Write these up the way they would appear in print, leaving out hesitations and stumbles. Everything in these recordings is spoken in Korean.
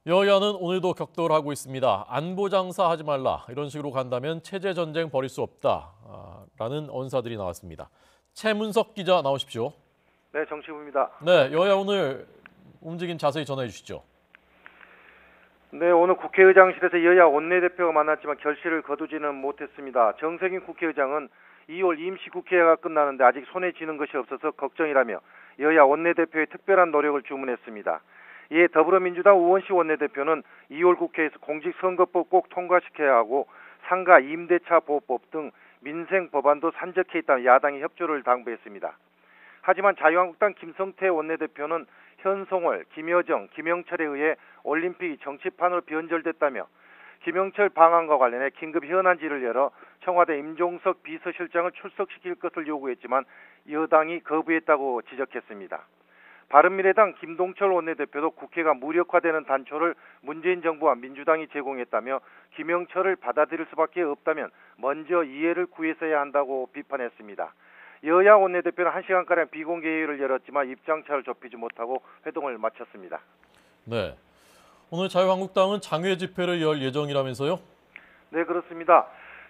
여야는 오늘도 격돌하고 있습니다. 안보 장사 하지 말라. 이런 식으로 간다면 체제 전쟁 벌일 수 없다. 라는 언사들이 나왔습니다. 최문석 기자 나오십시오. 네, 정치부입니다. 네, 여야 오늘 움직임 자세히 전해 주시죠. 네, 오늘 국회의장실에서 여야 원내대표가 만났지만 결실을 거두지는 못했습니다. 정세균 국회의장은 2월 임시국회가 끝나는데 아직 손에 쥐는 것이 없어서 걱정이라며 여야 원내대표의 특별한 노력을 주문했습니다. 이에 더불어민주당 우원식 원내대표는 2월 국회에서 공직선거법 꼭 통과시켜야 하고 상가 임대차 보호법 등 민생 법안도 산적해 있다는 야당의 협조를 당부했습니다. 하지만 자유한국당 김성태 원내대표는 현송월, 김여정, 김영철에 의해 올림픽이 정치판으로 변절됐다며 김영철 방한과 관련해 긴급 현안지를 열어 청와대 임종석 비서실장을 출석시킬 것을 요구했지만 여당이 거부했다고 지적했습니다. 바른미래당 김동철 원내대표도 국회가 무력화되는 단초를 문재인 정부와 민주당이 제공했다며 김영철을 받아들일 수밖에 없다면 먼저 이해를 구했어야 한다고 비판했습니다. 여야 원내대표는 1시간가량 비공개 회의를 열었지만 입장차를 좁히지 못하고 회동을 마쳤습니다. 네, 오늘 자유한국당은 장외 집회를 열 예정이라면서요? 네, 그렇습니다.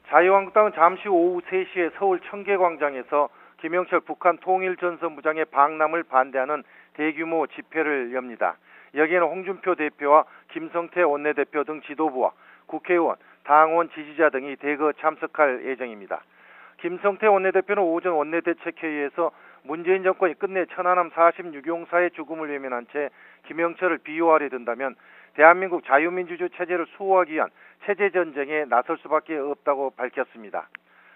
자유한국당은 잠시 오후 3시에 서울 청계광장에서 김영철 북한 통일전선부장의 방남을 반대하는 대규모 집회를 엽니다. 여기에는 홍준표 대표와 김성태 원내대표 등 지도부와 국회의원, 당원 지지자 등이 대거 참석할 예정입니다. 김성태 원내대표는 오전 원내대책회의에서 문재인 정권이 끝내 천안함 46용사의 죽음을 외면한 채 김영철을 비호하려 든다면 대한민국 자유민주주의 체제를 수호하기 위한 체제전쟁에 나설 수밖에 없다고 밝혔습니다.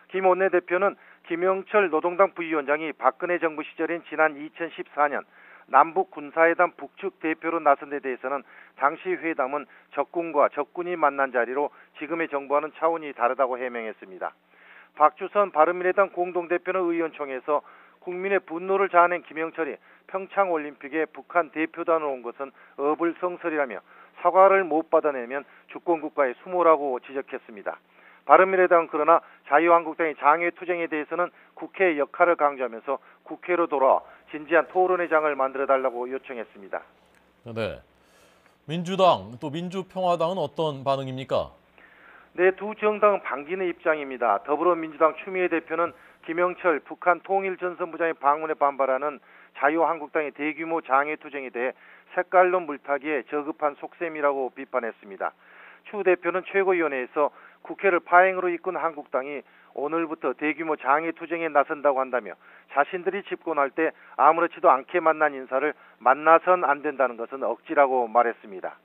김 원내대표는 김영철 노동당 부위원장이 박근혜 정부 시절인 지난 2014년 남북 군사회담 북측 대표로 나선 데 대해서는 당시 회담은 적군과 적군이 만난 자리로 지금의 정부와는 차원이 다르다고 해명했습니다. 박주선 바른미래당 공동대표는 의원총회에서 국민의 분노를 자아낸 김영철이 평창올림픽에 북한 대표단으로 온 것은 어불성설이라며 사과를 못 받아내면 주권국가의 수모라고 지적했습니다. 바른미래당은 그러나 자유한국당의 장외투쟁에 대해서는 국회의 역할을 강조하면서 국회로 돌아와 진지한 토론의 장을 만들어달라고 요청했습니다. 네, 민주당 또 민주평화당은 어떤 반응입니까? 네, 두 정당은 반기는 입장입니다. 더불어민주당 추미애 대표는 김영철 북한 통일전선부장의 방문에 반발하는 자유한국당의 대규모 장외투쟁에 대해 색깔론 물타기에 저급한 속셈이라고 비판했습니다. 추 대표는 최고위원회에서 국회를 파행으로 이끈 한국당이 오늘부터 대규모 장외투쟁에 나선다고 한다며 자신들이 집권할 때 아무렇지도 않게 만난 인사를 만나선 안 된다는 것은 억지라고 말했습니다.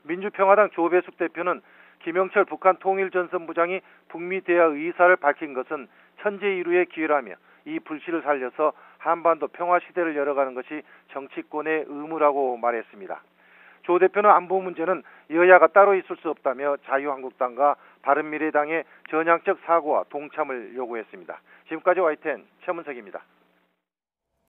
민주평화당 조배숙 대표는 김영철 북한 통일전선부장이 북미 대화 의사를 밝힌 것은 천재이루의 기회라며 이 불씨를 살려서 한반도 평화시대를 열어가는 것이 정치권의 의무라고 말했습니다. 조 대표는 안보 문제는 여야가 따로 있을 수 없다며 자유한국당과 바른미래당의 전향적 사고와 동참을 요구했습니다. 지금까지 YTN 최문석입니다.